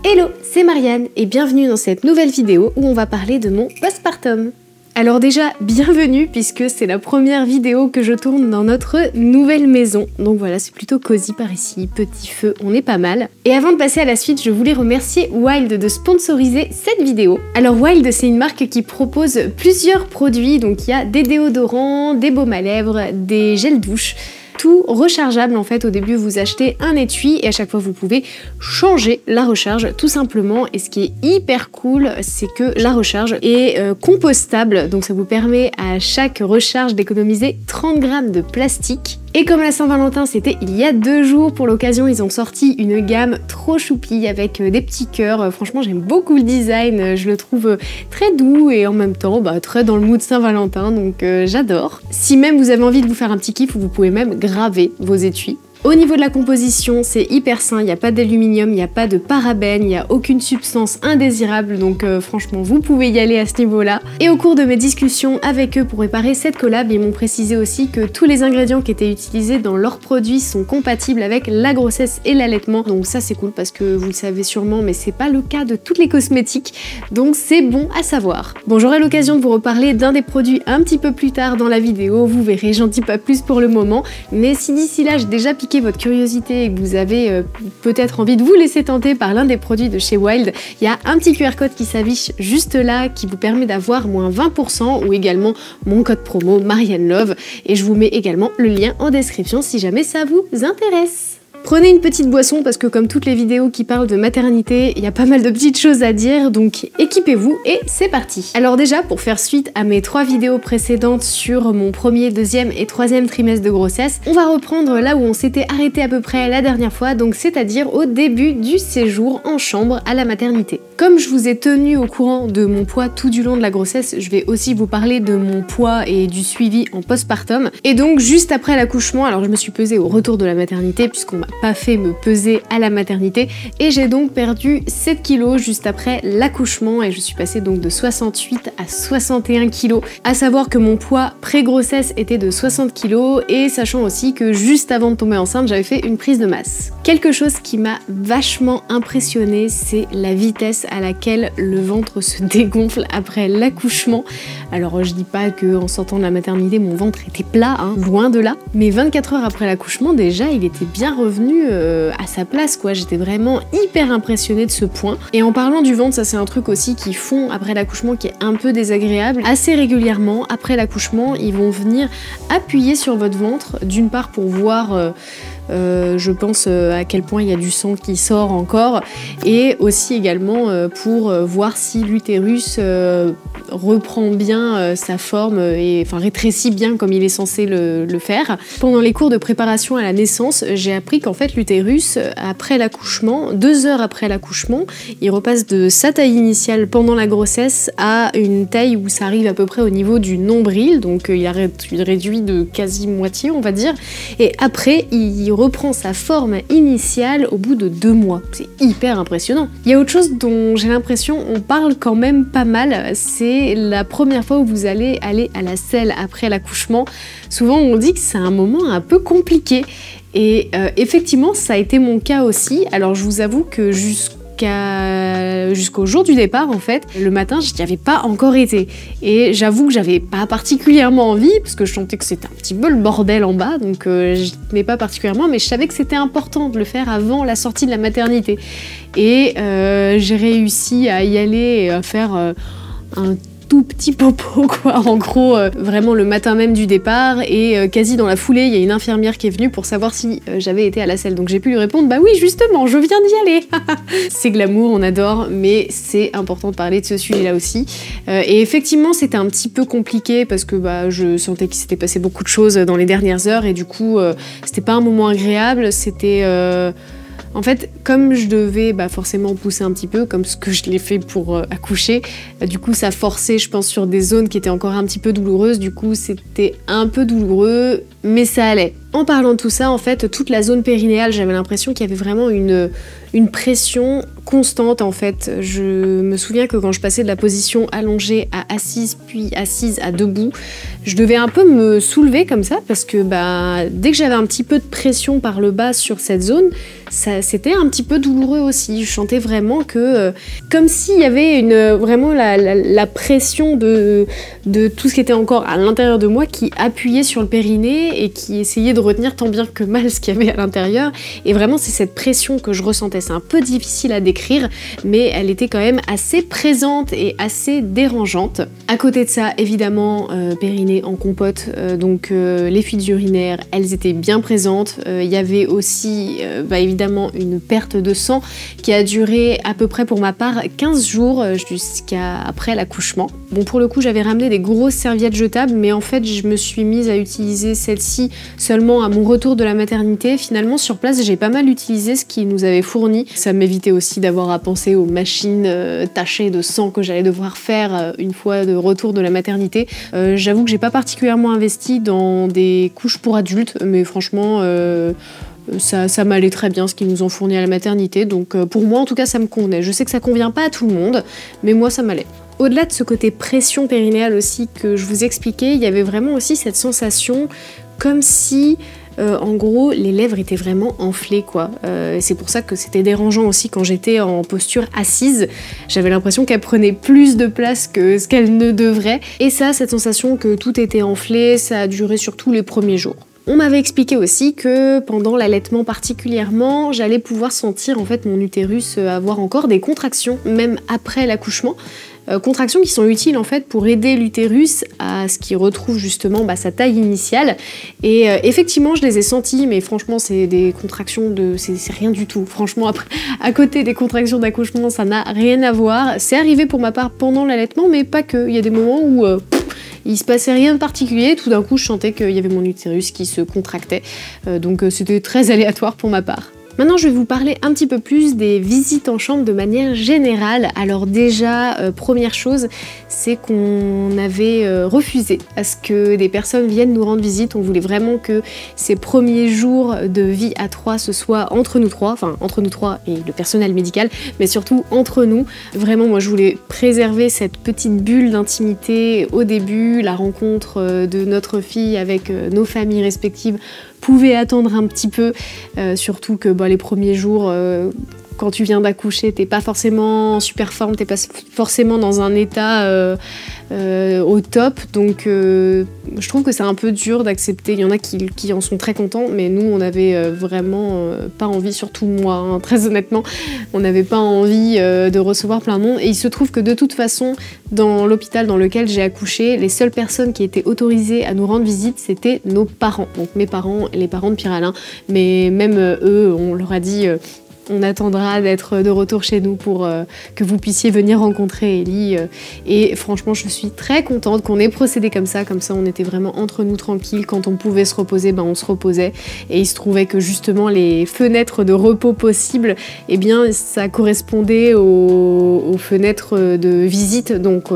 Hello, c'est Marianne et bienvenue dans cette nouvelle vidéo où on va parler de mon postpartum. Alors déjà, bienvenue puisque c'est la première vidéo que je tourne dans notre nouvelle maison. Donc voilà, c'est plutôt cosy par ici, petit feu, on est pas mal. Et avant de passer à la suite, je voulais remercier Wild de sponsoriser cette vidéo. Alors Wild, c'est une marque qui propose plusieurs produits, donc il y a des déodorants, des baumes à lèvres, des gels douche. Tout rechargeable en fait. Au début vous achetez un étui et à chaque fois vous pouvez changer la recharge tout simplement, et ce qui est hyper cool c'est que la recharge est compostable, donc ça vous permet à chaque recharge d'économiser 30 grammes de plastique. Et comme la Saint-Valentin c'était il y a 2 jours, pour l'occasion ils ont sorti une gamme trop choupie avec des petits cœurs. Franchement j'aime beaucoup le design, je le trouve très doux et en même temps très dans le mood Saint-Valentin, donc j'adore. Si même vous avez envie de vous faire un petit kiff, vous pouvez même graver vos étuis. Au niveau de la composition, c'est hyper sain, il n'y a pas d'aluminium, il n'y a pas de parabènes, il n'y a aucune substance indésirable, donc franchement vous pouvez y aller à ce niveau-là. Et au cours de mes discussions avec eux pour préparer cette collab, ils m'ont précisé aussi que tous les ingrédients qui étaient utilisés dans leurs produits sont compatibles avec la grossesse et l'allaitement, donc ça c'est cool parce que vous le savez sûrement, mais c'est pas le cas de toutes les cosmétiques, donc c'est bon à savoir. Bon, j'aurai l'occasion de vous reparler d'un des produits un petit peu plus tard dans la vidéo, vous verrez, j'en dis pas plus pour le moment, mais si d'ici là j'ai déjà piqué votre curiosité et que vous avez peut-être envie de vous laisser tenter par l'un des produits de chez Wild, il y a un petit QR code qui s'affiche juste là qui vous permet d'avoir moins 20% ou également mon code promo Marianne Love, et je vous mets également le lien en description si jamais ça vous intéresse. Prenez une petite boisson parce que comme toutes les vidéos qui parlent de maternité, il y a pas mal de petites choses à dire, donc équipez-vous et c'est parti. Alors déjà, pour faire suite à mes 3 vidéos précédentes sur mon premier, deuxième et troisième trimestre de grossesse, on va reprendre là où on s'était arrêté à peu près la dernière fois, donc c'est-à-dire au début du séjour en chambre à la maternité. Comme je vous ai tenu au courant de mon poids tout du long de la grossesse, je vais aussi vous parler de mon poids et du suivi en postpartum. Et donc juste après l'accouchement, alors je me suis pesée au retour de la maternité puisqu'on m'a pas fait me peser à la maternité, et j'ai donc perdu 7 kilos juste après l'accouchement et je suis passée donc de 68 à 61 kilos. À savoir que mon poids pré-grossesse était de 60 kilos, et sachant aussi que juste avant de tomber enceinte j'avais fait une prise de masse. Quelque chose qui m'a vachement impressionnée, c'est la vitesse à laquelle le ventre se dégonfle après l'accouchement. Alors je dis pas que en sortant de la maternité mon ventre était plat, hein, loin de là, mais 24 heures après l'accouchement déjà il était bien revenu à sa place quoi. J'étais vraiment hyper impressionnée de ce point. Et en parlant du ventre, ça c'est un truc aussi qu'ils font après l'accouchement qui est un peu désagréable. Assez régulièrement après l'accouchement ils vont venir appuyer sur votre ventre, d'une part pour voir je pense à quel point il y a du sang qui sort encore, et aussi également pour voir si l'utérus reprend bien sa forme et enfin rétrécit bien comme il est censé le faire. Pendant les cours de préparation à la naissance, j'ai appris qu'en fait l'utérus après l'accouchement, 2 heures après l'accouchement, il repasse de sa taille initiale pendant la grossesse à une taille où ça arrive à peu près au niveau du nombril, donc il réduit de quasi moitié on va dire, et après il reprend sa forme initiale au bout de 2 mois. C'est hyper impressionnant. Il y a autre chose dont j'ai l'impression on parle quand même pas mal, c'est la première fois où vous allez aller à la selle après l'accouchement. Souvent on dit que c'est un moment un peu compliqué, et effectivement ça a été mon cas aussi. Alors je vous avoue que jusqu'au jour du départ en fait, le matin j'y avais pas encore été, et j'avoue que j'avais pas particulièrement envie parce que je sentais que c'était un petit peu le bordel en bas, donc j'y tenais pas particulièrement, mais je savais que c'était important de le faire avant la sortie de la maternité, et j'ai réussi à y aller et à faire un tout petit popo quoi, en gros vraiment le matin même du départ, et quasi dans la foulée il y a une infirmière qui est venue pour savoir si j'avais été à la selle, donc j'ai pu lui répondre bah oui justement je viens d'y aller. C'est glamour, on adore, mais c'est important de parler de ce sujet là aussi, et effectivement c'était un petit peu compliqué parce que je sentais qu'il s'était passé beaucoup de choses dans les dernières heures, et du coup c'était pas un moment agréable, c'était en fait, comme je devais forcément pousser un petit peu, comme ce que je l'ai fait pour accoucher, du coup ça forçait je pense sur des zones qui étaient encore un petit peu douloureuses, du coup c'était un peu douloureux, mais ça allait. En parlant de tout ça, en fait, toute la zone périnéale, j'avais l'impression qu'il y avait vraiment une une pression constante en fait. Je me souviens que quand je passais de la position allongée à assise, puis assise à debout, je devais un peu me soulever comme ça parce que dès que j'avais un petit peu de pression par le bas sur cette zone, c'était un petit peu douloureux aussi. Je sentais vraiment que comme s'il y avait vraiment la pression de tout ce qui était encore à l'intérieur de moi qui appuyait sur le périnée et qui essayait de retenir tant bien que mal ce qu'il y avait à l'intérieur. Et vraiment c'est cette pression que je ressentais. C'est un peu difficile à décrire, mais elle était quand même assez présente et assez dérangeante. À côté de ça, évidemment, périnée en compote, donc les fuites urinaires, elles étaient bien présentes. Il y avait aussi évidemment une perte de sang qui a duré à peu près pour ma part 15 jours jusqu'à après l'accouchement. Bon, pour le coup, j'avais ramené des grosses serviettes jetables, mais en fait, je me suis mise à utiliser celle-ci seulement à mon retour de la maternité. Finalement, sur place, j'ai pas mal utilisé ce qu'ils nous avaient fourni. Ça m'évitait aussi d'avoir à penser aux machines tachées de sang que j'allais devoir faire une fois de retour de la maternité. J'avoue que j'ai pas particulièrement investi dans des couches pour adultes, mais franchement, ça m'allait très bien ce qu'ils nous ont fourni à la maternité, donc pour moi en tout cas ça me convenait. Je sais que ça convient pas à tout le monde, mais moi ça m'allait. Au-delà de ce côté pression périnéale aussi que je vous expliquais, il y avait vraiment aussi cette sensation comme si en gros les lèvres étaient vraiment enflées quoi. C'est pour ça que c'était dérangeant aussi quand j'étais en posture assise. J'avais l'impression qu'elle prenait plus de place que ce qu'elle ne devrait. Et ça, cette sensation que tout était enflé, ça a duré surtout les premiers jours. On m'avait expliqué aussi que pendant l'allaitement particulièrement, j'allais pouvoir sentir en fait mon utérus avoir encore des contractions, même après l'accouchement. Contractions qui sont utiles en fait pour aider l'utérus à ce qu'il retrouve justement sa taille initiale. Et effectivement, je les ai senties, mais franchement, c'est des contractions c'est rien du tout. Franchement, après, à côté des contractions d'accouchement, ça n'a rien à voir. C'est arrivé pour ma part pendant l'allaitement, mais pas que. Il y a des moments où il se passait rien de particulier, tout d'un coup je sentais qu'il y avait mon utérus qui se contractait, donc c'était très aléatoire pour ma part. Maintenant, je vais vous parler un petit peu plus des visites en chambre de manière générale. Alors déjà, première chose, c'est qu'on avait refusé à ce que des personnes viennent nous rendre visite. On voulait vraiment que ces premiers jours de vie à trois, ce soit entre nous trois, enfin entre nous trois et le personnel médical, mais surtout entre nous. Vraiment, moi, je voulais préserver cette petite bulle d'intimité au début, la rencontre de notre fille avec nos familles respectives pouvait attendre un petit peu, surtout que les premiers jours, quand tu viens d'accoucher, t'es pas forcément en super forme, t'es pas forcément dans un état au top, donc je trouve que c'est un peu dur d'accepter. Il y en a qui en sont très contents, mais nous on avait vraiment pas envie, surtout moi, hein, très honnêtement, on n'avait pas envie de recevoir plein de monde. Et il se trouve que de toute façon, dans l'hôpital dans lequel j'ai accouché, les seules personnes qui étaient autorisées à nous rendre visite, c'était nos parents, donc mes parents et les parents de Pierre-Alain, mais même eux, on leur a dit on attendra d'être de retour chez nous pour que vous puissiez venir rencontrer Ellie. Et franchement, je suis très contente qu'on ait procédé comme ça on était vraiment entre nous tranquilles. Quand on pouvait se reposer, on se reposait. Et il se trouvait que justement les fenêtres de repos possibles, eh bien ça correspondait aux fenêtres de visite. Donc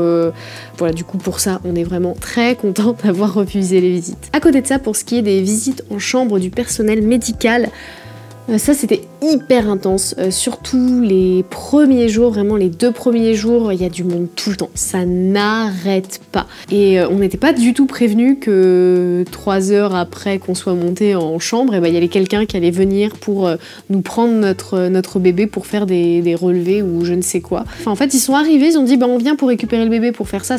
voilà, du coup pour ça, on est vraiment très content d'avoir refusé les visites. À côté de ça, pour ce qui est des visites en chambre du personnel médical, ça c'était hyper intense, surtout les premiers jours, vraiment les 2 premiers jours, il y a du monde tout le temps, ça n'arrête pas. Et on n'était pas du tout prévenus que 3 heures après qu'on soit monté en chambre, il y avait quelqu'un qui allait venir pour nous prendre notre bébé pour faire des relevés ou je ne sais quoi. Enfin, en fait ils sont arrivés, ils ont dit on vient pour récupérer le bébé pour faire ça.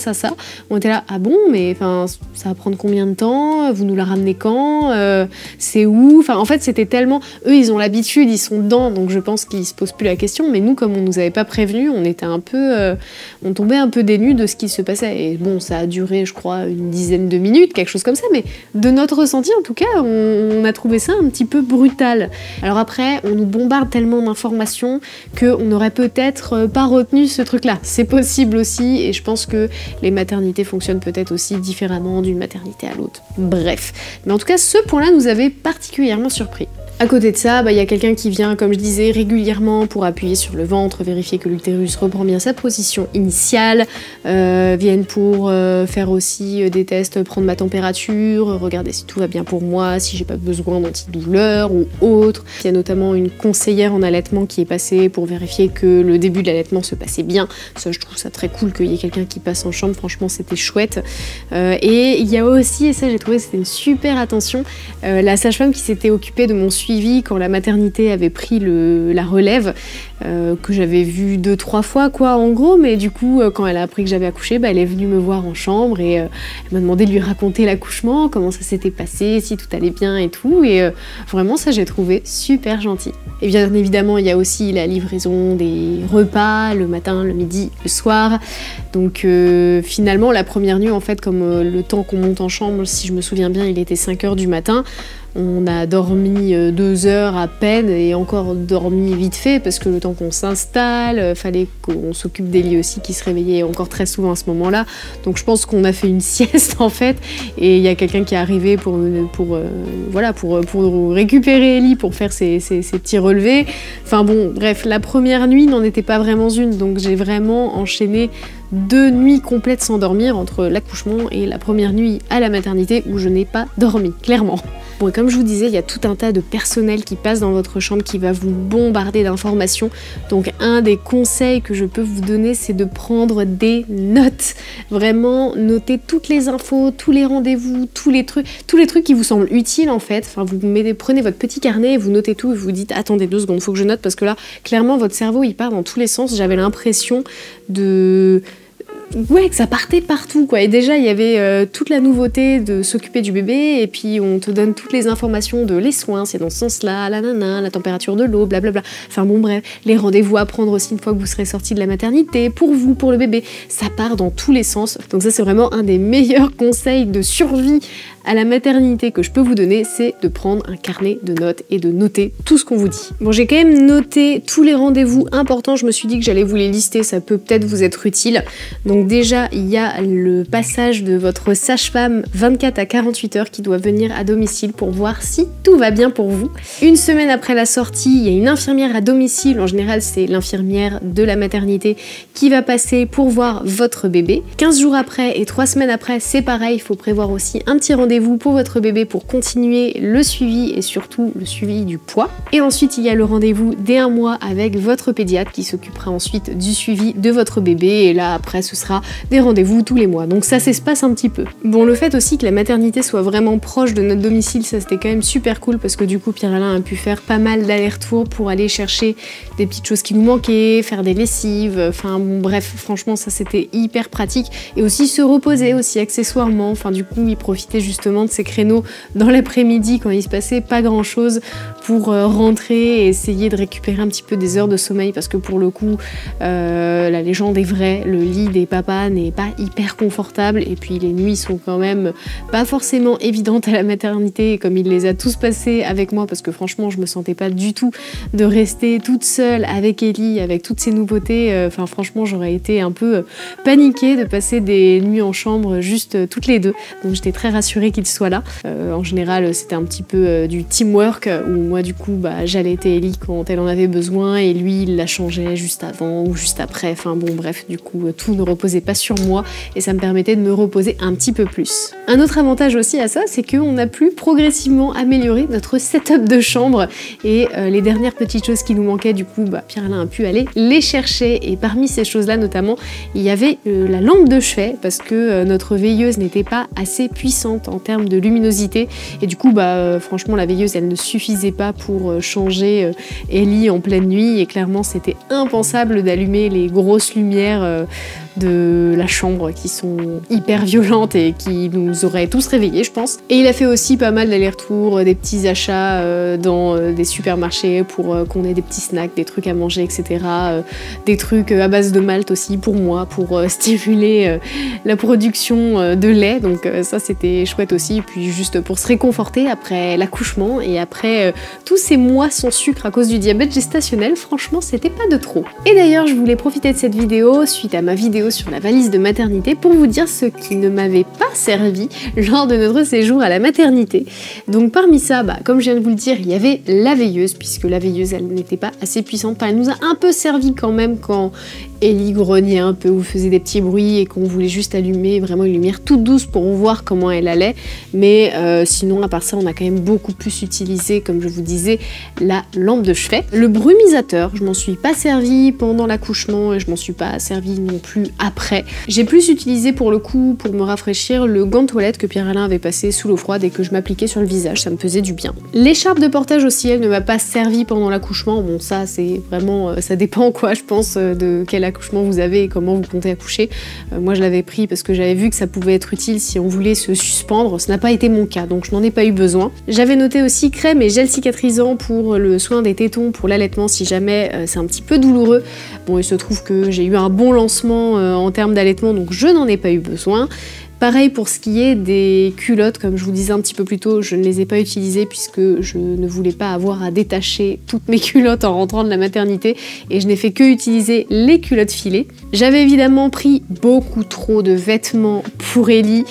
On était là, ah bon, mais enfin ça va prendre combien de temps? Vous nous la ramenez quand? C'est où? Enfin en fait c'était tellement, eux ils ont l'habitude, ils sont dedans, donc je pense qu'ils se posent plus la question, mais nous comme on nous avait pas prévenus, on était un peu, on tombait un peu dénus de ce qui se passait. Et bon, ça a duré je crois une dizaine de minutes, quelque chose comme ça, mais de notre ressenti en tout cas, on a trouvé ça un petit peu brutal. Alors après, on nous bombarde tellement d'informations qu'on n'aurait peut-être pas retenu ce truc-là. C'est possible aussi, et je pense que les maternités fonctionnent peut-être aussi différemment d'une maternité à l'autre. Bref, mais en tout cas, ce point-là nous avait particulièrement surpris. À côté de ça, il y a quelqu'un qui vient, comme je disais, régulièrement pour appuyer sur le ventre, vérifier que l'utérus reprend bien sa position initiale, viennent pour faire aussi des tests, prendre ma température, regarder si tout va bien pour moi, si j'ai pas besoin d'antidouleur ou autre. Il y a notamment une conseillère en allaitement qui est passée pour vérifier que le début de l'allaitement se passait bien. Ça, je trouve ça très cool qu'il y ait quelqu'un qui passe en chambre, franchement c'était chouette. Et il y a aussi, et ça j'ai trouvé c'était une super attention, la sage-femme qui s'était occupée de mon suivi quand la maternité avait pris la relève, que j'avais vu 2-3 fois quoi en gros, mais du coup quand elle a appris que j'avais accouché, elle est venue me voir en chambre et elle m'a demandé de lui raconter l'accouchement, comment ça s'était passé, si tout allait bien et tout, et vraiment ça j'ai trouvé super gentil. Et bien évidemment il y a aussi la livraison des repas le matin, le midi, le soir, donc finalement la première nuit en fait, comme le temps qu'on monte en chambre, si je me souviens bien il était 5 h du matin, on a dormi 2 heures à peine et encore dormi vite fait parce que le temps qu'on s'installe, fallait qu'on s'occupe des lits aussi qui se réveillaient encore très souvent à ce moment-là. Donc je pense qu'on a fait une sieste en fait et il y a quelqu'un qui est arrivé pour récupérer Ellie, pour faire ses petits relevés. Enfin bon, bref, la première nuit n'en était pas vraiment une, donc j'ai vraiment enchaîné 2 nuits complètes sans dormir entre l'accouchement et la première nuit à la maternité où je n'ai pas dormi, clairement. Bon, et comme je vous disais, il y a tout un tas de personnel qui passe dans votre chambre qui va vous bombarder d'informations. Donc un des conseils que je peux vous donner, c'est de prendre des notes. Vraiment, notez toutes les infos, tous les rendez-vous, tous les trucs qui vous semblent utiles en fait. Enfin, prenez votre petit carnet, vous notez tout et vous dites attendez 2 secondes, faut que je note parce que là, clairement, votre cerveau il part dans tous les sens. J'avais l'impression que ça partait partout quoi. Et déjà il y avait toute la nouveauté de s'occuper du bébé et puis on te donne toutes les informations de les soins, c'est dans ce sens là, la température de l'eau, blablabla. Enfin bon bref, les rendez-vous à prendre aussi une fois que vous serez sorti de la maternité, pour vous, pour le bébé, ça part dans tous les sens. Donc ça c'est vraiment un des meilleurs conseils de survie à la maternité que je peux vous donner, c'est de prendre un carnet de notes et de noter tout ce qu'on vous dit. Bon, j'ai quand même noté tous les rendez-vous importants, je me suis dit que j'allais vous les lister, ça peut peut-être vous être utile. Donc déjà, il y a le passage de votre sage-femme 24 à 48 heures qui doit venir à domicile pour voir si tout va bien pour vous. Une semaine après la sortie, il y a une infirmière à domicile, en général c'est l'infirmière de la maternité qui va passer pour voir votre bébé. 15 jours après et 3 semaines après, c'est pareil, il faut prévoir aussi un petit rendez-vous pour votre bébé pour continuer le suivi et surtout le suivi du poids. Et ensuite il y a le rendez-vous dès 1 mois avec votre pédiatre qui s'occupera ensuite du suivi de votre bébé, et là après ce sera des rendez-vous tous les mois. Donc ça s'espace un petit peu. Bon, le fait aussi que la maternité soit vraiment proche de notre domicile, ça c'était quand même super cool parce que du coup Pierre-Alain a pu faire pas mal d'allers-retours pour aller chercher des petites choses qui nous manquaient, faire des lessives, enfin bon bref, franchement ça c'était hyper pratique. Et aussi se reposer aussi accessoirement, enfin du coup il profitait justement de ces créneaux dans l'après-midi quand il se passait pas grand chose pour rentrer et essayer de récupérer un petit peu des heures de sommeil, parce que pour le coup la légende est vraie, le lit des papas n'est pas hyper confortable et puis les nuits sont quand même pas forcément évidentes à la maternité, comme il les a tous passés avec moi, parce que franchement je me sentais pas du tout de rester toute seule avec Ellie, avec toutes ces nouveautés. Enfin franchement j'aurais été un peu paniquée de passer des nuits en chambre juste toutes les deux, donc j'étais très rassurée qu'il soit là. En général c'était un petit peu du teamwork où moi du coup j'allaitais Ellie quand elle en avait besoin et lui il la changeait juste avant ou juste après, enfin bon bref, du coup tout ne reposait pas sur moi et ça me permettait de me reposer un petit peu plus. Un autre avantage aussi à ça, c'est qu'on a pu progressivement améliorer notre setup de chambre et les dernières petites choses qui nous manquaient, du coup Pierre-Alain a pu aller les chercher, et parmi ces choses là notamment il y avait la lampe de chevet, parce que notre veilleuse n'était pas assez puissante en termes de luminosité et du coup franchement la veilleuse elle ne suffisait pas pour changer Ellie en pleine nuit, et clairement c'était impensable d'allumer les grosses lumières de la chambre qui sont hyper violentes et qui nous auraient tous réveillés je pense. Et il a fait aussi pas mal d'allers-retours, des petits achats dans des supermarchés pour qu'on ait des petits snacks, des trucs à manger, etc. Des trucs à base de malt aussi pour moi, pour stimuler la production de lait, donc ça c'était chouette aussi. Et puis juste pour se réconforter après l'accouchement et après tous ces mois sans sucre à cause du diabète gestationnel, franchement c'était pas de trop. Et d'ailleurs je voulais profiter de cette vidéo suite à ma vidéo vidéo sur la valise de maternité pour vous dire ce qui ne m'avait pas servi lors de notre séjour à la maternité. Donc parmi ça, comme je viens de vous le dire, il y avait la veilleuse, puisque la veilleuse elle n'était pas assez puissante. Enfin, elle nous a un peu servi quand même quand Ellie grognait un peu ou faisait des petits bruits et qu'on voulait juste allumer vraiment une lumière toute douce pour voir comment elle allait. Mais sinon, à part ça, on a quand même beaucoup plus utilisé, comme je vous disais, la lampe de chevet. Le brumisateur, je m'en suis pas servi pendant l'accouchement et je m'en suis pas servi non plus après. J'ai plus utilisé pour le coup, pour me rafraîchir, le gant de toilette que Pierre-Alain avait passé sous l'eau froide et que je m'appliquais sur le visage, ça me faisait du bien. L'écharpe de portage aussi, elle ne m'a pas servi pendant l'accouchement. Bon, ça c'est vraiment, ça dépend quoi, je pense, de quel accouchement vous avez et comment vous comptez accoucher. Moi je l'avais pris parce que j'avais vu que ça pouvait être utile si on voulait se suspendre. Ce n'a pas été mon cas, donc je n'en ai pas eu besoin. J'avais noté aussi crème et gel cicatrisant pour le soin des tétons, pour l'allaitement si jamais c'est un petit peu douloureux. Bon, il se trouve que j'ai eu un bon lancement en termes d'allaitement, donc je n'en ai pas eu besoin. Pareil pour ce qui est des culottes, comme je vous disais un petit peu plus tôt, je ne les ai pas utilisées puisque je ne voulais pas avoir à détacher toutes mes culottes en rentrant de la maternité et je n'ai fait que utiliser les culottes filées. J'avais évidemment pris beaucoup trop de vêtements pour Ellie.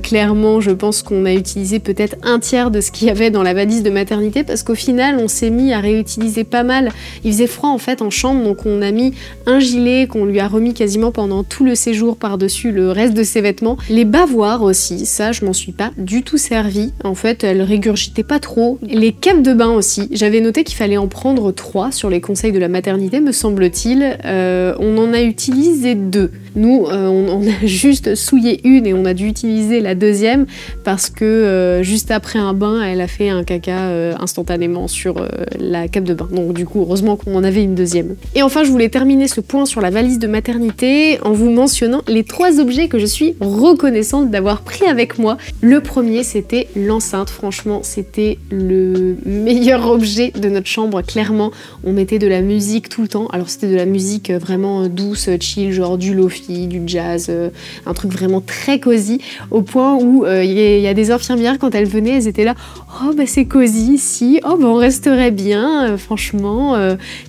Clairement, je pense qu'on a utilisé peut-être un tiers de ce qu'il y avait dans la valise de maternité parce qu'au final, on s'est mis à réutiliser pas mal. Il faisait froid en fait en chambre, donc on a mis un gilet qu'on lui a remis quasiment pendant tout le séjour par-dessus le reste de ses vêtements. Les bavoirs aussi, ça je m'en suis pas du tout servi. En fait, elles régurgitaient pas trop. Les capes de bain aussi, j'avais noté qu'il fallait en prendre 3 sur les conseils de la maternité, me semble-t-il. On en a utilisé 2. Nous, on a juste souillé une et on a dû utiliser la deuxième parce que juste après un bain, elle a fait un caca instantanément sur la cape de bain. Donc du coup, heureusement qu'on en avait une deuxième. Et enfin, je voulais terminer ce point sur la valise de maternité en vous mentionnant les 3 objets que je suis reconnaissante d'avoir pris avec moi. Le premier, c'était l'enceinte. Franchement, c'était le meilleur objet de notre chambre, clairement. On mettait de la musique tout le temps. Alors c'était de la musique vraiment douce, chill, genre du lofi, du jazz, un truc vraiment très cosy, au point où il y a des infirmières, quand elles venaient, elles étaient là, oh bah c'est cosy ici, oh bah on resterait bien, franchement,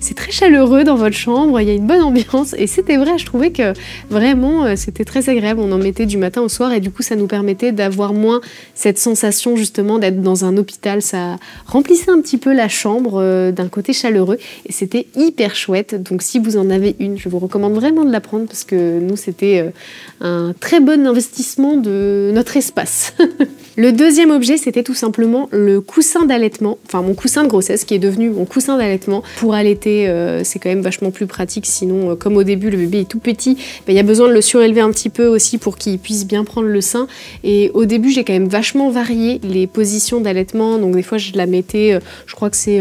c'est très chaleureux dans votre chambre, il y a une bonne ambiance, et c'était vrai, je trouvais que vraiment c'était très agréable, on en mettait du matin au soir, et du coup ça nous permettait d'avoir moins cette sensation justement d'être dans un hôpital, ça remplissait un petit peu la chambre d'un côté chaleureux, et c'était hyper chouette. Donc si vous en avez une, je vous recommande vraiment de la prendre, parce que nous c'était un très bon investissement de notre espace. Le deuxième objet, c'était tout simplement le coussin d'allaitement, enfin mon coussin de grossesse qui est devenu mon coussin d'allaitement. Pour allaiter, c'est quand même vachement plus pratique, sinon comme au début le bébé est tout petit, il y a besoin de le surélever un petit peu aussi pour qu'il puisse bien prendre le sein. Et au début, j'ai quand même vachement varié les positions d'allaitement, donc des fois je la mettais, je crois que c'est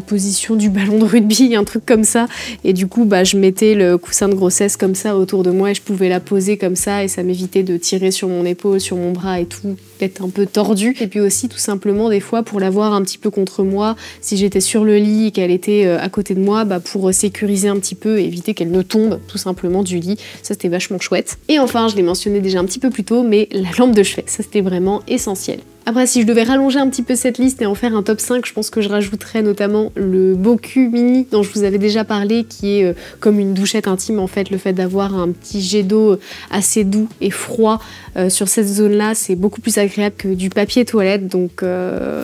position du ballon de rugby, un truc comme ça, et du coup je mettais le coussin de grossesse comme ça autour de moi et je pouvais la poser comme ça et ça m'évitait de tirer sur mon épaule, sur mon bras et tout, d'être un peu tordu. Et puis aussi tout simplement des fois pour l'avoir un petit peu contre moi, si j'étais sur le lit et qu'elle était à côté de moi, pour sécuriser un petit peu et éviter qu'elle ne tombe tout simplement du lit. Ça c'était vachement chouette. Et enfin, je l'ai mentionné déjà un petit peu plus tôt, mais la lampe de chevet, ça c'était vraiment essentiel. Après, si je devais rallonger un petit peu cette liste et en faire un top 5, je pense que je rajouterais notamment le Boku Mini dont je vous avais déjà parlé, qui est comme une douchette intime en fait. Le fait d'avoir un petit jet d'eau assez doux et froid sur cette zone-là, c'est beaucoup plus agréable que du papier toilette, donc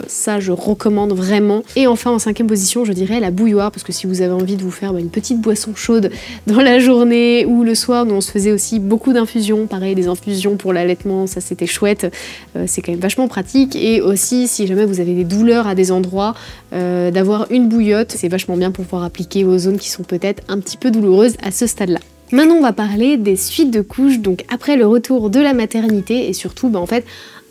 ça je recommande vraiment. Et enfin, en 5e position, je dirais la bouilloire, parce que si vous avez envie de vous faire une petite boisson chaude dans la journée ou le soir, nous on se faisait aussi beaucoup d'infusions, pareil des infusions pour l'allaitement, ça c'était chouette, c'est quand même vachement pratique. Et aussi, si jamais vous avez des douleurs à des endroits, d'avoir une bouillotte, c'est vachement bien pour pouvoir appliquer aux zones qui sont peut-être un petit peu douloureuses à ce stade-là. Maintenant, on va parler des suites de couches, donc après le retour de la maternité et surtout, en fait,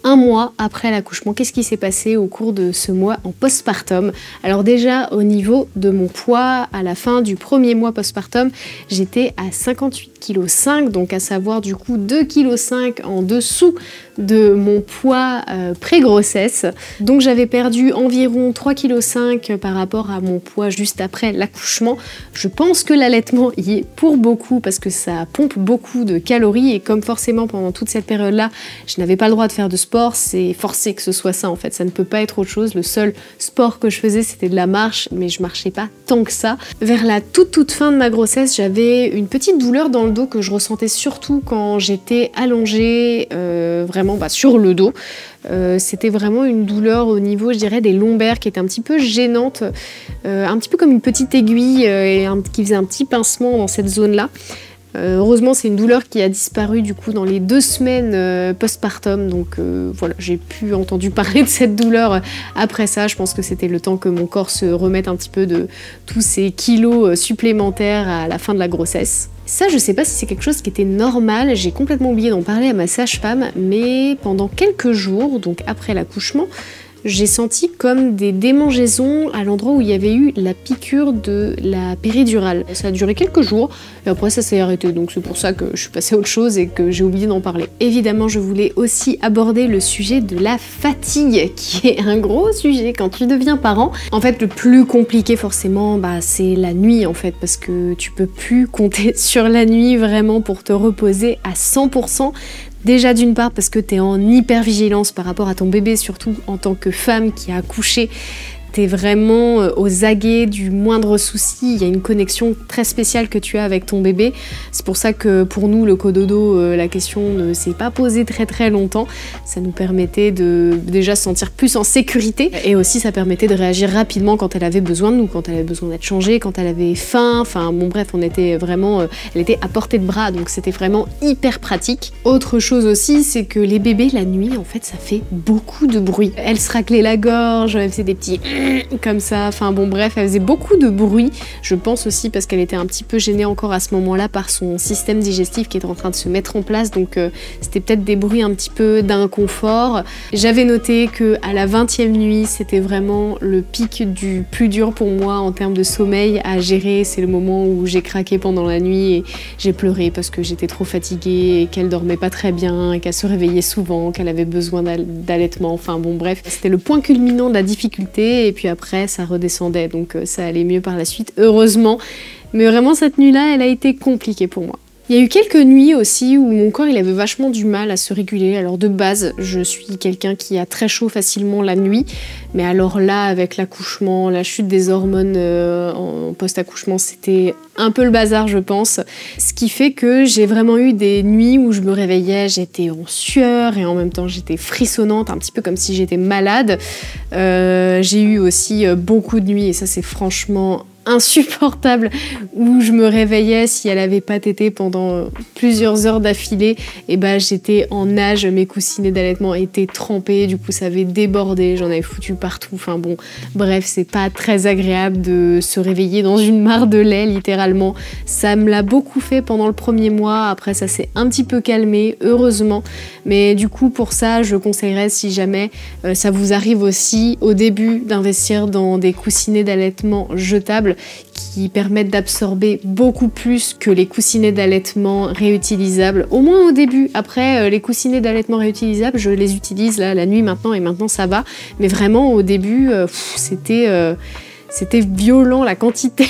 un mois après l'accouchement. Qu'est-ce qui s'est passé au cours de ce mois en postpartum? Alors déjà, au niveau de mon poids, à la fin du premier mois postpartum, j'étais à 58,5 kg, donc à savoir du coup 2,5 kg en dessous de mon poids pré-grossesse. Donc j'avais perdu environ 3,5 kg par rapport à mon poids juste après l'accouchement. Je pense que l'allaitement y est pour beaucoup parce que ça pompe beaucoup de calories et comme forcément pendant toute cette période-là, je n'avais pas le droit de faire de sport sport, c'est forcé que ce soit ça en fait, ça ne peut pas être autre chose. Le seul sport que je faisais c'était de la marche, mais je marchais pas tant que ça. Vers la toute fin de ma grossesse, j'avais une petite douleur dans le dos que je ressentais surtout quand j'étais allongée vraiment sur le dos. C'était vraiment une douleur au niveau, je dirais, des lombaires qui était un petit peu gênante, un petit peu comme une petite aiguille qui faisait un petit pincement dans cette zone-là. Heureusement, c'est une douleur qui a disparu du coup dans les 2 semaines postpartum, donc voilà, j'ai pu entendre parler de cette douleur après ça. Je pense que c'était le temps que mon corps se remette un petit peu de tous ces kilos supplémentaires à la fin de la grossesse. Ça, je sais pas si c'est quelque chose qui était normal, j'ai complètement oublié d'en parler à ma sage-femme, mais pendant quelques jours, donc après l'accouchement, j'ai senti comme des démangeaisons à l'endroit où il y avait eu la piqûre de la péridurale. Ça a duré quelques jours et après ça s'est arrêté, donc c'est pour ça que je suis passée à autre chose et que j'ai oublié d'en parler. Évidemment, je voulais aussi aborder le sujet de la fatigue, qui est un gros sujet quand tu deviens parent. En fait, le plus compliqué forcément, c'est la nuit en fait, parce que tu peux plus compter sur la nuit vraiment pour te reposer à 100%. Déjà d'une part parce que tu es en hypervigilance par rapport à ton bébé, surtout en tant que femme qui a accouché. T'es vraiment aux aguets du moindre souci, il y a une connexion très spéciale que tu as avec ton bébé. C'est pour ça que pour nous, le cododo, la question ne s'est pas posée très longtemps. Ça nous permettait de déjà se sentir plus en sécurité et aussi ça permettait de réagir rapidement quand elle avait besoin de nous, quand elle avait besoin d'être changée, quand elle avait faim. Enfin bon bref, on était vraiment, elle était à portée de bras, donc c'était vraiment hyper pratique. Autre chose aussi, c'est que les bébés la nuit, en fait, ça fait beaucoup de bruit. Elle se raclait la gorge, elle faisait des petits comme ça, enfin bon bref, elle faisait beaucoup de bruit, je pense aussi parce qu'elle était un petit peu gênée encore à ce moment-là par son système digestif qui était en train de se mettre en place, donc c'était peut-être des bruits un petit peu d'inconfort. J'avais noté que à la 20e nuit, c'était vraiment le pic du plus dur pour moi en termes de sommeil à gérer. C'est le moment où j'ai craqué pendant la nuit et j'ai pleuré parce que j'étais trop fatiguée et qu'elle dormait pas très bien, et qu'elle se réveillait souvent, qu'elle avait besoin d'allaitement, enfin bon bref, c'était le point culminant de la difficulté. Et puis après ça redescendait, donc ça allait mieux par la suite, heureusement. Mais vraiment cette nuit-là, elle a été compliquée pour moi. Il y a eu quelques nuits aussi où mon corps il avait vachement du mal à se réguler. Alors de base, je suis quelqu'un qui a très chaud facilement la nuit, mais alors là, avec l'accouchement, la chute des hormones en post-accouchement, c'était un peu le bazar, je pense. Ce qui fait que j'ai vraiment eu des nuits où je me réveillais, j'étais en sueur et en même temps j'étais frissonnante, un petit peu comme si j'étais malade. J'ai eu aussi beaucoup de nuits, et ça c'est franchement insupportable, où je me réveillais si elle avait pas tété pendant plusieurs heures d'affilée, et j'étais en nage, mes coussinets d'allaitement étaient trempés, du coup ça avait débordé, j'en avais foutu partout, enfin bon, bref, c'est pas très agréable de se réveiller dans une mare de lait, littéralement. Ça me l'a beaucoup fait pendant le premier mois, après ça s'est un petit peu calmé, heureusement, mais du coup pour ça, je conseillerais, si jamais ça vous arrive aussi, au début, d'investir dans des coussinets d'allaitement jetables qui permettent d'absorber beaucoup plus que les coussinets d'allaitement réutilisables, au moins au début. Après, les coussinets d'allaitement réutilisables, je les utilise là, la nuit maintenant, et maintenant ça va, mais vraiment au début, c'était violent la quantité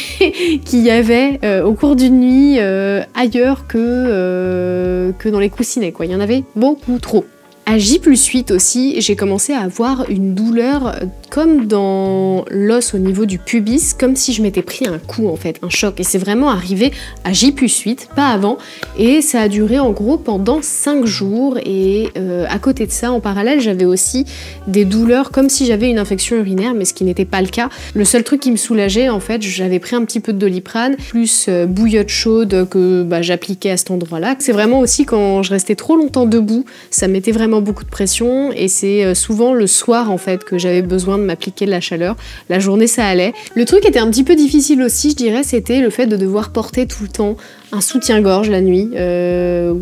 qu'il y avait au cours d'une nuit ailleurs que dans les coussinets, quoi. Il y en avait beaucoup trop. À J+8 aussi, j'ai commencé à avoir une douleur comme dans l'os au niveau du pubis, comme si je m'étais pris un coup en fait, un choc. Et c'est vraiment arrivé à J+8, pas avant. Et ça a duré en gros pendant 5 jours. Et à côté de ça, en parallèle, j'avais aussi des douleurs comme si j'avais une infection urinaire, mais ce qui n'était pas le cas. Le seul truc qui me soulageait, en fait, j'avais pris un petit peu de Doliprane, plus bouillotte chaude que j'appliquais à cet endroit-là. C'est vraiment aussi quand je restais trop longtemps debout, ça mettait vraiment beaucoup de pression, et c'est souvent le soir en fait que j'avais besoin de m'appliquer de la chaleur. La journée ça allait. Le truc était un petit peu difficile aussi, je dirais, c'était le fait de devoir porter tout le temps un soutien-gorge la nuit,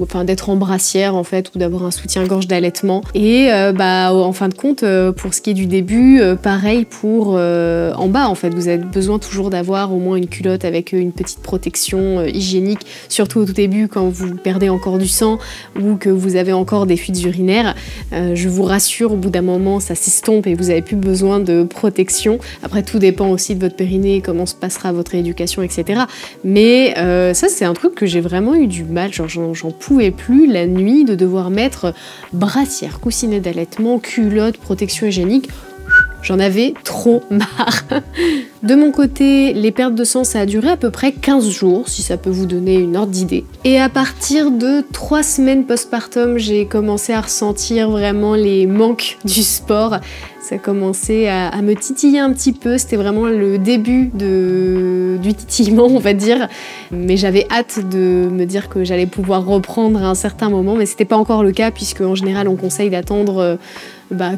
enfin d'être en brassière en fait, ou d'avoir un soutien-gorge d'allaitement. Et en fin de compte, pour ce qui est du début, pareil pour en bas en fait, vous avez besoin toujours d'avoir au moins une culotte avec une petite protection hygiénique, surtout au tout début quand vous perdez encore du sang ou que vous avez encore des fuites urinaires. l'air. Je vous rassure, au bout d'un moment, ça s'estompe et vous n'avez plus besoin de protection. Après, tout dépend aussi de votre périnée, comment se passera votre rééducation, etc. Mais ça, c'est un truc que j'ai vraiment eu du mal. Genre, j'en pouvais plus la nuit de devoir mettre brassière, coussinet d'allaitement, culotte, protection hygiénique. J'en avais trop marre. De mon côté, les pertes de sang, ça a duré à peu près 15 jours, si ça peut vous donner une ordre d'idée. Et à partir de 3 semaines postpartum, j'ai commencé à ressentir vraiment les manques du sport. Ça commençait à me titiller un petit peu, c'était vraiment le début du titillement, on va dire. Mais j'avais hâte de me dire que j'allais pouvoir reprendre à un certain moment, mais c'était pas encore le cas, puisque en général, on conseille d'attendre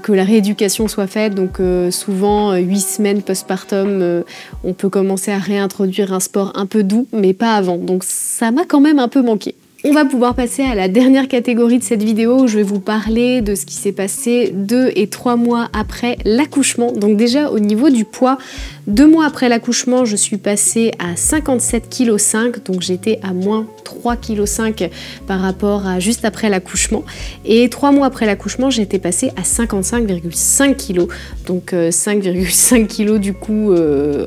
que la rééducation soit faite, donc souvent 8 semaines postpartum, on peut commencer à réintroduire un sport un peu doux, mais pas avant, donc ça m'a quand même un peu manqué. On va pouvoir passer à la dernière catégorie de cette vidéo où je vais vous parler de ce qui s'est passé 2 et 3 mois après l'accouchement. Donc déjà au niveau du poids, 2 mois après l'accouchement, je suis passée à 57,5 kg, donc j'étais à moins 3,5 kg par rapport à juste après l'accouchement. Et 3 mois après l'accouchement, j'étais passée à 55,5 kg, donc 5,5 kg du coup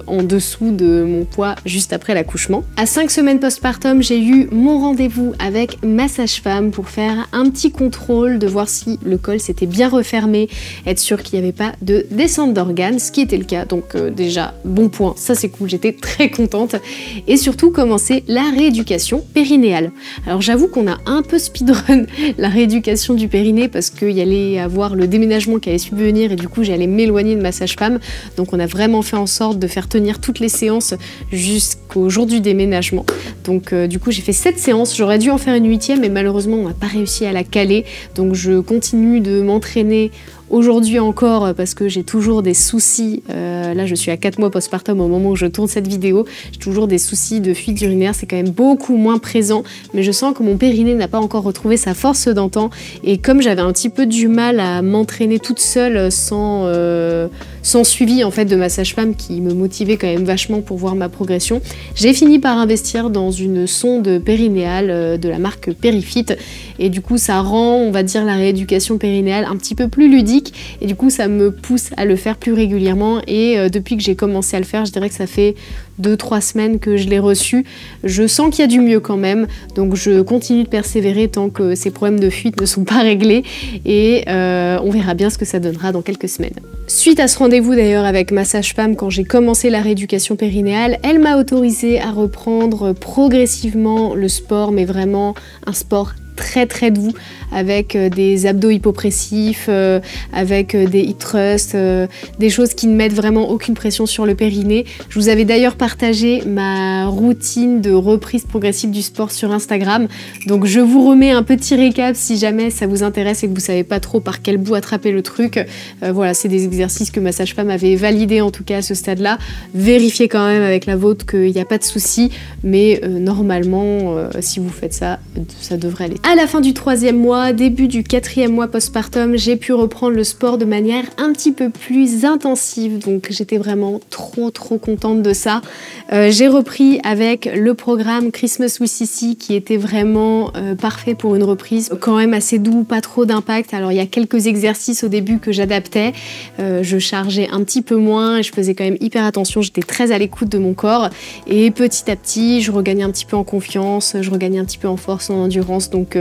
en dessous de mon poids juste après l'accouchement. À 5 semaines postpartum, j'ai eu mon rendez-vous avec ma sage-femme pour faire un petit contrôle, de voir si le col s'était bien refermé, être sûr qu'il n'y avait pas de descente d'organes, ce qui était le cas, donc déjà bon point, ça c'est cool, j'étais très contente. Et surtout commencer la rééducation périnéale. Alors j'avoue qu'on a un peu speedrun la rééducation du périnée parce qu'il y allait avoir le déménagement qui allait subvenir et du coup j'allais m'éloigner de ma sage-femme, donc on a vraiment fait en sorte de faire tenir toutes les séances jusqu'au jour du déménagement. Donc du coup j'ai fait 7 séances, j'aurais dû en faire une 8e mais malheureusement on n'a pas réussi à la caler, donc je continue de m'entraîner aujourd'hui encore parce que j'ai toujours des soucis, là je suis à 4 mois postpartum au moment où je tourne cette vidéo, j'ai toujours des soucis de fuite urinaire, c'est quand même beaucoup moins présent, mais je sens que mon périnée n'a pas encore retrouvé sa force d'antan, et comme j'avais un petit peu du mal à m'entraîner toute seule sans suivi en fait de ma sage-femme qui me motivait quand même vachement pour voir ma progression, j'ai fini par investir dans une sonde périnéale de la marque Perifit, et du coup ça rend, on va dire, la rééducation périnéale un petit peu plus ludique, et du coup ça me pousse à le faire plus régulièrement. Et depuis que j'ai commencé à le faire, je dirais que ça fait 2-3 semaines que je l'ai reçu. Je sens qu'il y a du mieux quand même, donc je continue de persévérer tant que ces problèmes de fuite ne sont pas réglés, et on verra bien ce que ça donnera dans quelques semaines. Suite à ce rendez-vous d'ailleurs avec ma sage-femme, quand j'ai commencé la rééducation périnéale, elle m'a autorisé à reprendre progressivement le sport, mais vraiment un sport très doux, avec des abdos hypopressifs, avec des hip thrusts, des choses qui ne mettent vraiment aucune pression sur le périnée. Je vous avais d'ailleurs partagé ma routine de reprise progressive du sport sur Instagram, donc je vous remets un petit récap si jamais ça vous intéresse et que vous savez pas trop par quel bout attraper le truc. Voilà, c'est des exercices que ma sage-femme avait validés en tout cas à ce stade-là. Vérifiez quand même avec la vôtre qu'il n'y a pas de souci, mais normalement, si vous faites ça, ça devrait aller. À la fin du 3e mois, début du 4e mois postpartum, j'ai pu reprendre le sport de manière un petit peu plus intensive, donc j'étais vraiment trop contente de ça. J'ai repris avec le programme Christmas with Sissi qui était vraiment parfait pour une reprise, quand même assez doux, pas trop d'impact. Alors il y a quelques exercices au début que j'adaptais, je chargeais un petit peu moins et je faisais quand même hyper attention, j'étais très à l'écoute de mon corps, et petit à petit je regagnais un petit peu en confiance, je regagnais un petit peu en force, en endurance, donc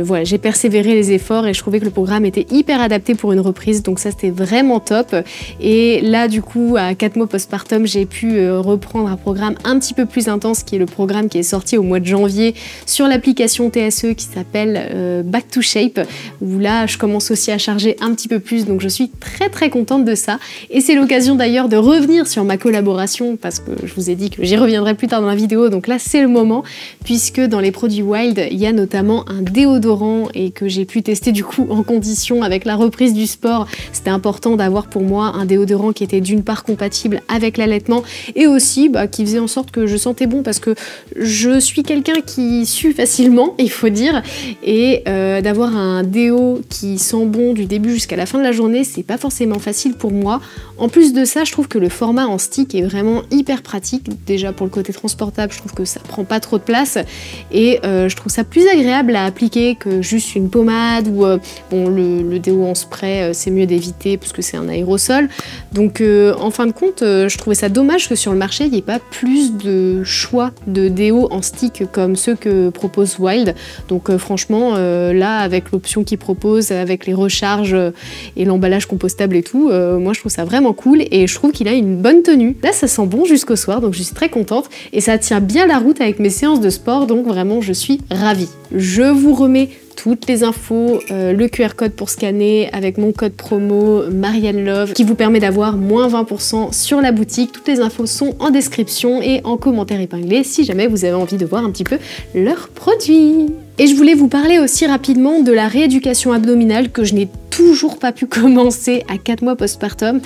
voilà, j'ai persévéré les efforts et je trouvais que le programme était hyper adapté pour une reprise, donc ça c'était vraiment top. Et là du coup à 4 mois postpartum, j'ai pu reprendre un programme un petit peu plus intense, qui est le programme qui est sorti au mois de janvier sur l'application TSE qui s'appelle Back to Shape, où là je commence aussi à charger un petit peu plus, donc je suis très contente de ça. Et c'est l'occasion d'ailleurs de revenir sur ma collaboration, parce que je vous ai dit que j'y reviendrai plus tard dans la vidéo, donc là c'est le moment, puisque dans les produits Wild il y a notamment un déodorant, et que j'ai pu tester du coup en condition avec la reprise du sport. C'était important d'avoir pour moi un déodorant qui était d'une part compatible avec l'allaitement, et aussi qui faisait en sorte que je sentais bon, parce que je suis quelqu'un qui sue facilement, il faut dire, et d'avoir un déo qui sent bon du début jusqu'à la fin de la journée, c'est pas forcément facile pour moi. En plus de ça, je trouve que le format en stick est vraiment hyper pratique. Déjà pour le côté transportable, je trouve que ça prend pas trop de place, et je trouve ça plus agréable agréable à appliquer que juste une pommade ou bon, le déo en spray, c'est mieux d'éviter parce que c'est un aérosol. Donc en fin de compte, je trouvais ça dommage que sur le marché, il n'y ait pas plus de choix de déo en stick comme ceux que propose Wild. Donc franchement, là, avec l'option qu'ils proposent, avec les recharges et l'emballage compostable et tout, moi je trouve ça vraiment cool et je trouve qu'il a une bonne tenue. Là, ça sent bon jusqu'au soir, donc je suis très contente et ça tient bien la route avec mes séances de sport, donc vraiment je suis ravie. Je vous remets toutes les infos, le QR code pour scanner avec mon code promo Marianne Love qui vous permet d'avoir moins 20% sur la boutique. Toutes les infos sont en description et en commentaire épinglé si jamais vous avez envie de voir un petit peu leurs produits. Et je voulais vous parler aussi rapidement de la rééducation abdominale que je n'ai toujours pas pu commencer à 4 mois postpartum.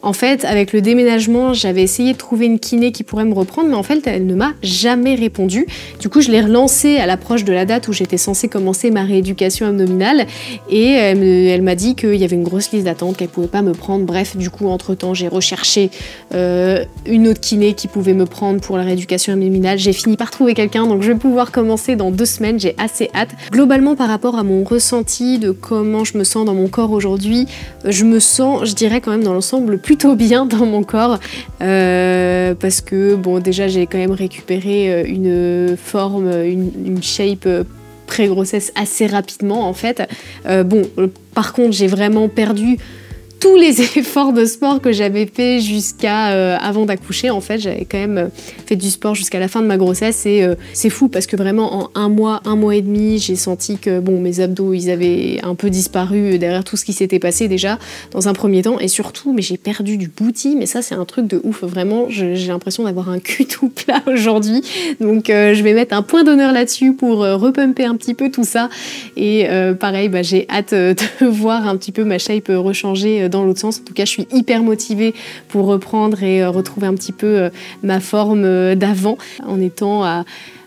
En fait, avec le déménagement, j'avais essayé de trouver une kiné qui pourrait me reprendre, mais en fait, elle ne m'a jamais répondu. Du coup, je l'ai relancée à l'approche de la date où j'étais censée commencer ma rééducation abdominale et elle m'a dit qu'il y avait une grosse liste d'attente, qu'elle pouvait pas me prendre. Bref, du coup, entre-temps, j'ai recherché une autre kiné qui pouvait me prendre pour la rééducation abdominale. J'ai fini par trouver quelqu'un, donc je vais pouvoir commencer dans 2 semaines. J'ai assez hâte. Globalement, par rapport à mon ressenti de comment je me sens dans mon corps aujourd'hui, je me sens, je dirais quand même dans l'ensemble, plutôt bien dans mon corps parce que bon, déjà j'ai quand même récupéré une forme, une shape pré-grossesse assez rapidement en fait. Bon, par contre j'ai vraiment perdu tous les efforts de sport que j'avais fait jusqu'à avant d'accoucher. En fait, j'avais quand même fait du sport jusqu'à la fin de ma grossesse et c'est fou parce que vraiment en un mois et demi, j'ai senti que bon, mes abdos, ils avaient un peu disparu derrière tout ce qui s'était passé déjà dans un premier temps et surtout, mais j'ai perdu du booty, mais ça c'est un truc de ouf, vraiment, j'ai l'impression d'avoir un cul tout plat aujourd'hui, donc je vais mettre un point d'honneur là-dessus pour repumper un petit peu tout ça et pareil, bah, j'ai hâte de voir un petit peu ma shape rechanger dans l'autre sens. En tout cas, je suis hyper motivée pour reprendre et retrouver un petit peu ma forme d'avant en étant à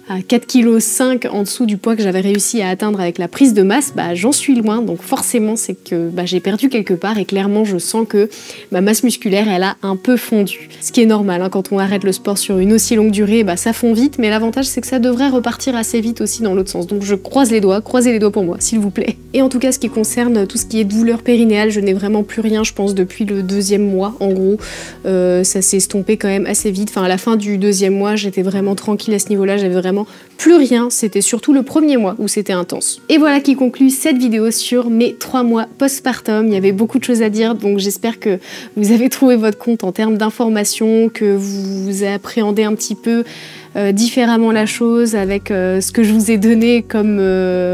4,5 kg en dessous du poids que j'avais réussi à atteindre avec la prise de masse, bah, j'en suis loin, donc forcément c'est que bah, j'ai perdu quelque part et clairement je sens que ma masse musculaire elle a un peu fondu. Ce qui est normal, hein, quand on arrête le sport sur une aussi longue durée, bah, ça fond vite, mais l'avantage c'est que ça devrait repartir assez vite aussi dans l'autre sens, donc je croisez les doigts pour moi, s'il vous plaît. Et en tout cas, ce qui concerne tout ce qui est douleur périnéale, je n'ai vraiment plus rien, je pense, depuis le 2e mois, en gros. Ça s'est estompé quand même assez vite, enfin à la fin du 2e mois, j'étais vraiment tranquille à ce niveau-là, j'avais vraiment plus rien, c'était surtout le 1er mois où c'était intense. Et voilà qui conclut cette vidéo sur mes 3 mois postpartum. Il y avait beaucoup de choses à dire, donc j'espère que vous avez trouvé votre compte en termes d'informations, que vous appréhendez un petit peu différemment la chose avec ce que je vous ai donné comme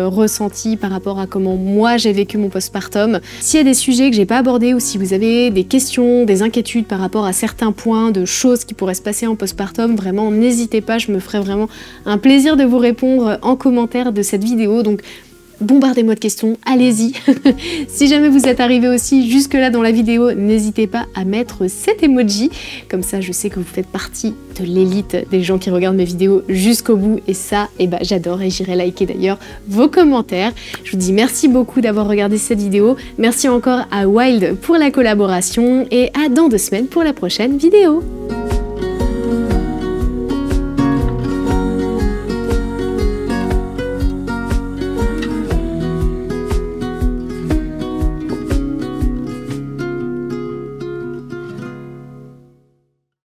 ressenti par rapport à comment moi j'ai vécu mon postpartum. S'il y a des sujets que j'ai pas abordés ou si vous avez des questions, des inquiétudes par rapport à certains points de choses qui pourraient se passer en postpartum, vraiment n'hésitez pas, je me ferai vraiment un plaisir de vous répondre en commentaire de cette vidéo. Donc bombardez-moi de questions, allez-y. Si jamais vous êtes arrivé aussi jusque là dans la vidéo, n'hésitez pas à mettre cet emoji, comme ça je sais que vous faites partie de l'élite des gens qui regardent mes vidéos jusqu'au bout et ça, eh ben, j'adore et j'irai liker d'ailleurs vos commentaires. Je vous dis merci beaucoup d'avoir regardé cette vidéo, merci encore à Wild pour la collaboration et à dans 2 semaines pour la prochaine vidéo.